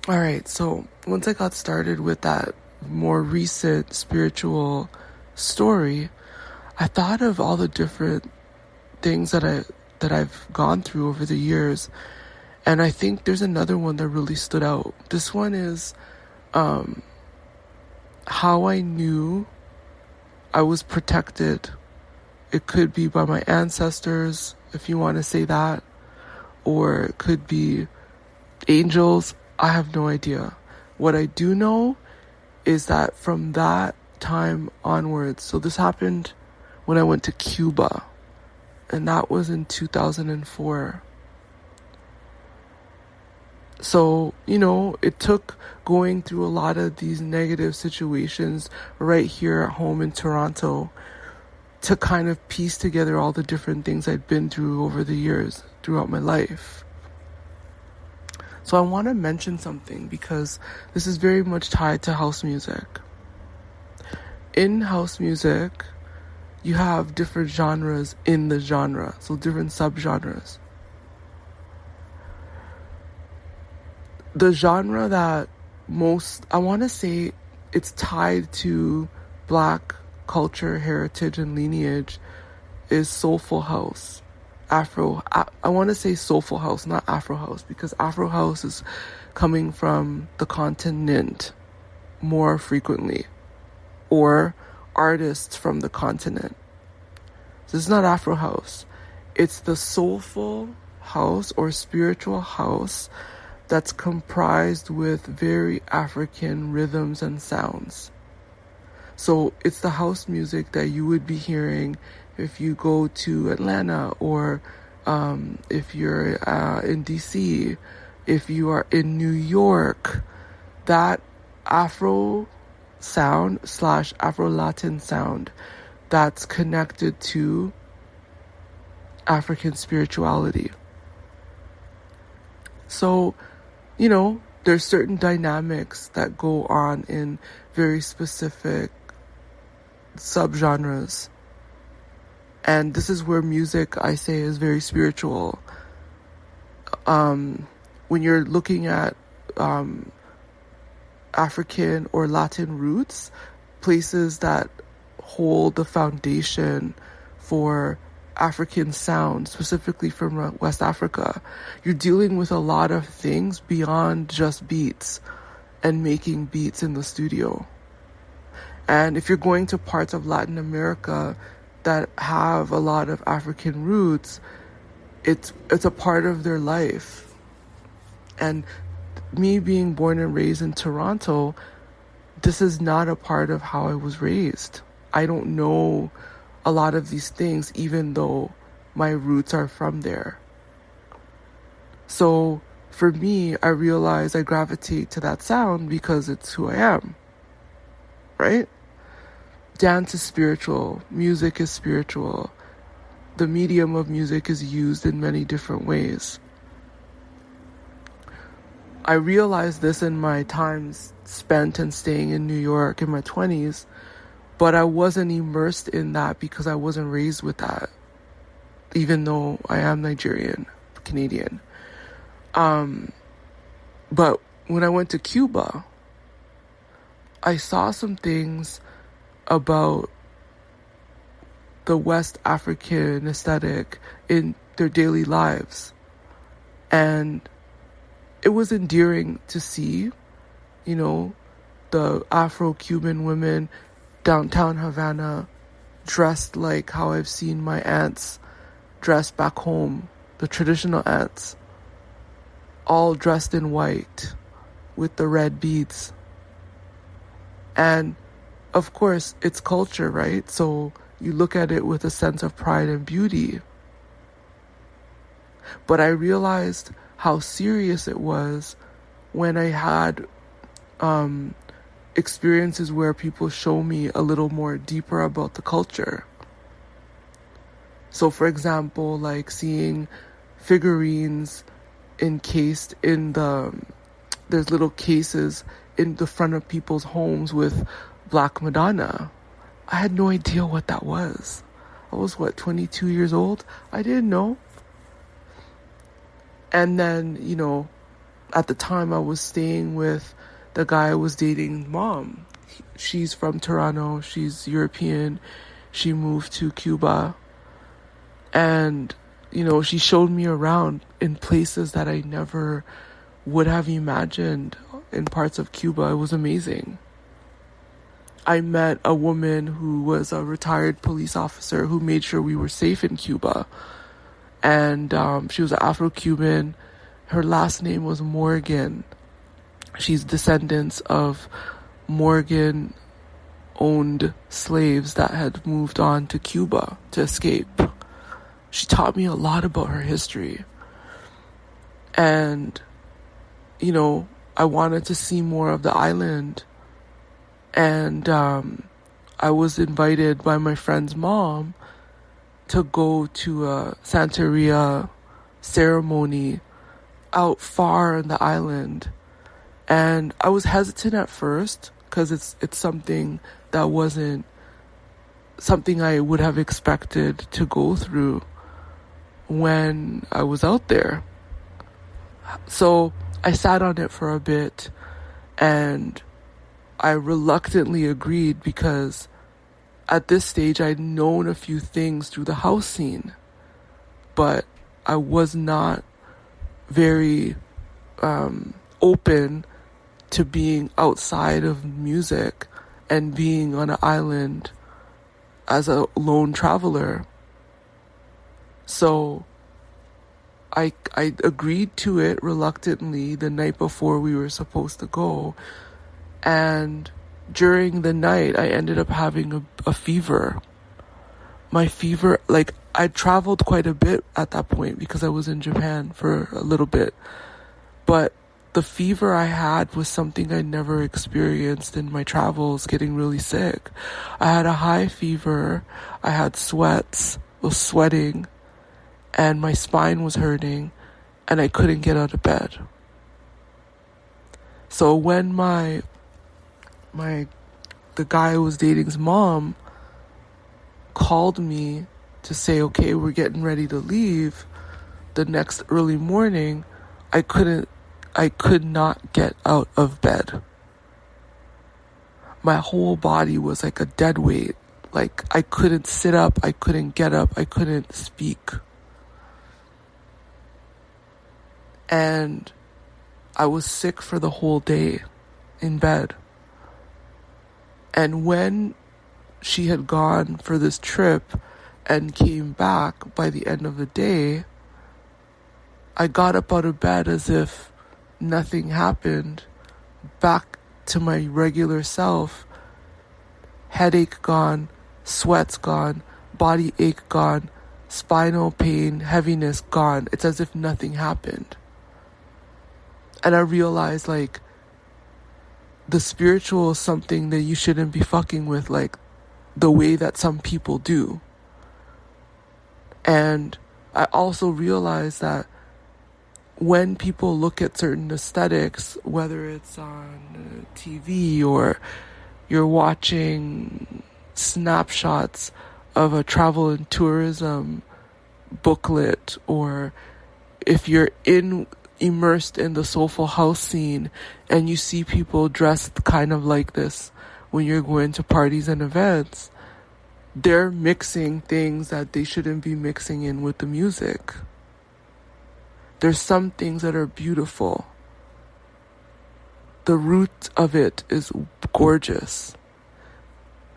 All right, so once I got started with that more recent spiritual story, I thought of all the different things that I've gone through over the years, and I think there's another one that really stood out. This one is how I knew I was protected. It could be by my ancestors, if you want to say that, or it could be angels. I have no idea. What I do know is that from that time onwards, so this happened when I went to Cuba, and that was in 2004. So, it took going through a lot of these negative situations right here at home in Toronto to kind of piece together all the different things I'd been through over the years throughout my life. So I want to mention something because this is very much tied to house music. In house music, you have different genres in the genre, so different subgenres. The genre that I want to say it's tied to Black culture, heritage, and lineage is soulful house. I want to say soulful house, not Afro house, because Afro house is coming from the continent more frequently, or artists from the continent. This is not Afro house. It's the soulful house or spiritual house that's comprised with very African rhythms and sounds. So it's the house music that you would be hearing if you go to Atlanta, or if you're in DC, if you are in New York. That Afro sound / Afro-Latin sound that's connected to African spirituality. So, there's certain dynamics that go on in very specific subgenres. And this is where music, I say, is very spiritual. When you're looking at African or Latin roots, places that hold the foundation for African sound, specifically from West Africa, you're dealing with a lot of things beyond just beats and making beats in the studio. And if you're going to parts of Latin America that have a lot of African roots, it's a part of their life. And me being born and raised in Toronto, this is not a part of how I was raised. I don't know a lot of these things, even though my roots are from there. So for me, I realize I gravitate to that sound because it's who I am, right? Dance is spiritual. Music is spiritual. The medium of music is used in many different ways. I realized this in my times spent and staying in New York in my 20s, but I wasn't immersed in that because I wasn't raised with that, even though I am Nigerian, Canadian. But when I went to Cuba, I saw some things about the West African aesthetic in their daily lives. And it was endearing to see, the Afro-Cuban women downtown Havana dressed like how I've seen my aunts dressed back home, the traditional aunts, all dressed in white with the red beads. And of course, it's culture, right? So you look at it with a sense of pride and beauty. But I realized how serious it was when I had experiences where people show me a little more deeper about the culture. So for example, like seeing figurines encased in there's little cases in the front of people's homes with Black Madonna. I had no idea what that was. I was 22 years old? I didn't know. And then, at the time I was staying with the guy I was dating's mom. She's from Toronto. She's European. She moved to Cuba. And, she showed me around in places that I never would have imagined in parts of Cuba. It was amazing. I met a woman who was a retired police officer who made sure we were safe in Cuba. And she was an Afro-Cuban. Her last name was Morgan. She's descendants of Morgan-owned slaves that had moved on to Cuba to escape. She taught me a lot about her history. And, I wanted to see more of the island. And I was invited by my friend's mom to go to a Santeria ceremony out far on the island. And I was hesitant at first because it's something that wasn't something I would have expected to go through when I was out there. So I sat on it for a bit and I reluctantly agreed because at this stage I'd known a few things through the house scene, but I was not very open to being outside of music and being on an island as a lone traveler. So I agreed to it reluctantly the night before we were supposed to go. And during the night, I ended up having a fever. My fever, I traveled quite a bit at that point because I was in Japan for a little bit. But the fever I had was something I never experienced in my travels, getting really sick. I had a high fever, I had sweats, was sweating, and my spine was hurting, and I couldn't get out of bed. So when the guy I was dating's mom called me to say, okay, we're getting ready to leave the next early morning, I could not get out of bed. My whole body was like a dead weight. I couldn't sit up, I couldn't get up, I couldn't speak. And I was sick for the whole day in bed. And when she had gone for this trip and came back by the end of the day, I got up out of bed as if nothing happened, back to my regular self. Headache gone, sweats gone, body ache gone, spinal pain, heaviness gone. It's as if nothing happened. And I realized, the spiritual is something that you shouldn't be fucking with, the way that some people do. And I also realized that when people look at certain aesthetics, whether it's on TV or you're watching snapshots of a travel and tourism booklet, or if you're immersed in the soulful house scene and you see people dressed kind of like this when you're going to parties and events, they're mixing things that they shouldn't be mixing in with the music. There's some things that are beautiful. The root of it is gorgeous.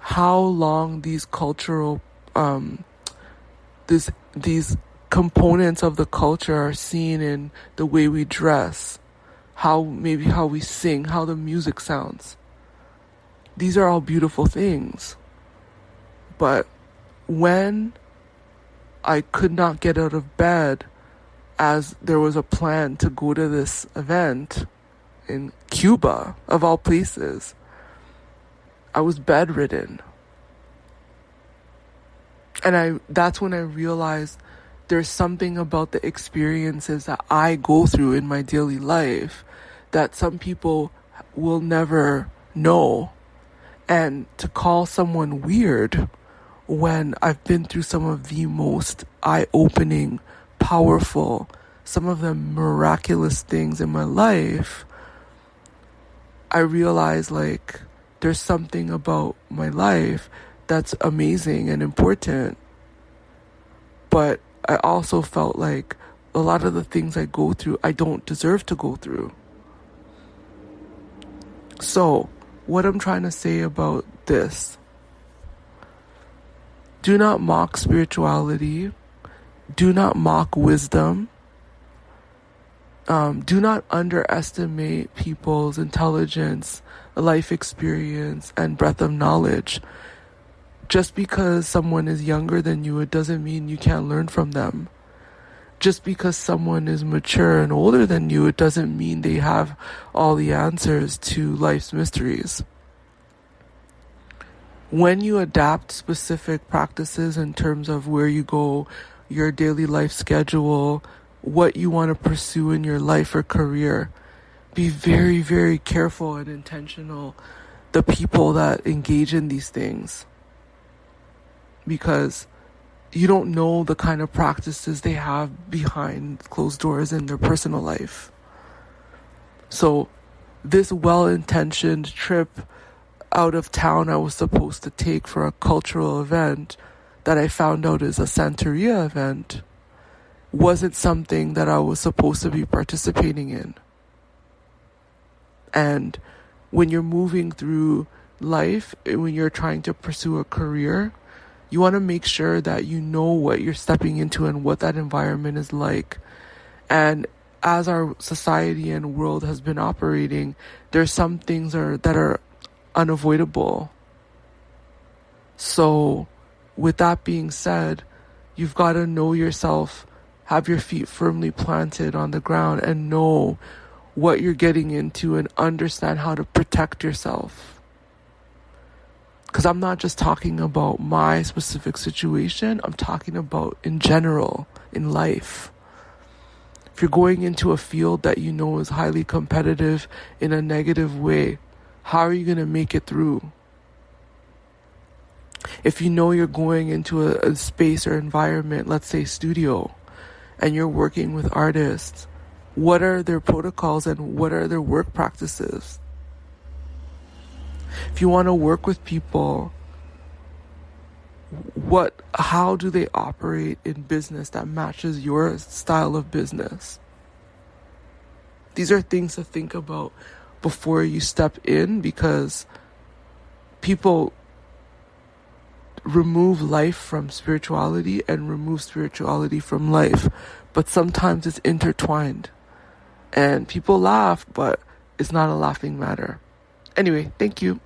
How long these cultural these components of the culture are seen in the way we dress, how we sing, how the music sounds. These are all beautiful things. But when I could not get out of bed, as there was a plan to go to this event in Cuba, of all places, I was bedridden. And that's when I realized there's something about the experiences that I go through in my daily life that some people will never know. And to call someone weird when I've been through some of the most eye-opening, powerful, some of the miraculous things in my life, I realized like there's something about my life that's amazing and important. But I also felt like a lot of the things I go through, I don't deserve to go through. So, what I'm trying to say about this: do not mock spirituality. Do not mock wisdom. Do not underestimate people's intelligence, life experience, and breadth of knowledge. Just because someone is younger than you, it doesn't mean you can't learn from them. Just because someone is mature and older than you, it doesn't mean they have all the answers to life's mysteries. When you adapt specific practices in terms of where you go, your daily life schedule, what you want to pursue in your life or career, be very, very careful and intentional the people that engage in these things. Because you don't know the kind of practices they have behind closed doors in their personal life. So this well-intentioned trip out of town I was supposed to take for a cultural event that I found out is a Santeria event wasn't something that I was supposed to be participating in. And when you're moving through life, when you're trying to pursue a career, you want to make sure that you know what you're stepping into and what that environment is like. And as our society and world has been operating, there's some things that are unavoidable. So with that being said, you've got to know yourself, have your feet firmly planted on the ground, and know what you're getting into and understand how to protect yourself. Because I'm not just talking about my specific situation, I'm talking about in general, in life. If you're going into a field that you know is highly competitive in a negative way, how are you going to make it through? If you know you're going into a space or environment, let's say studio, and you're working with artists, what are their protocols and what are their work practices? If you want to work with people, how do they operate in business that matches your style of business? These are things to think about before you step in, because people remove life from spirituality and remove spirituality from life, but sometimes it's intertwined. And people laugh, but it's not a laughing matter. Anyway, thank you.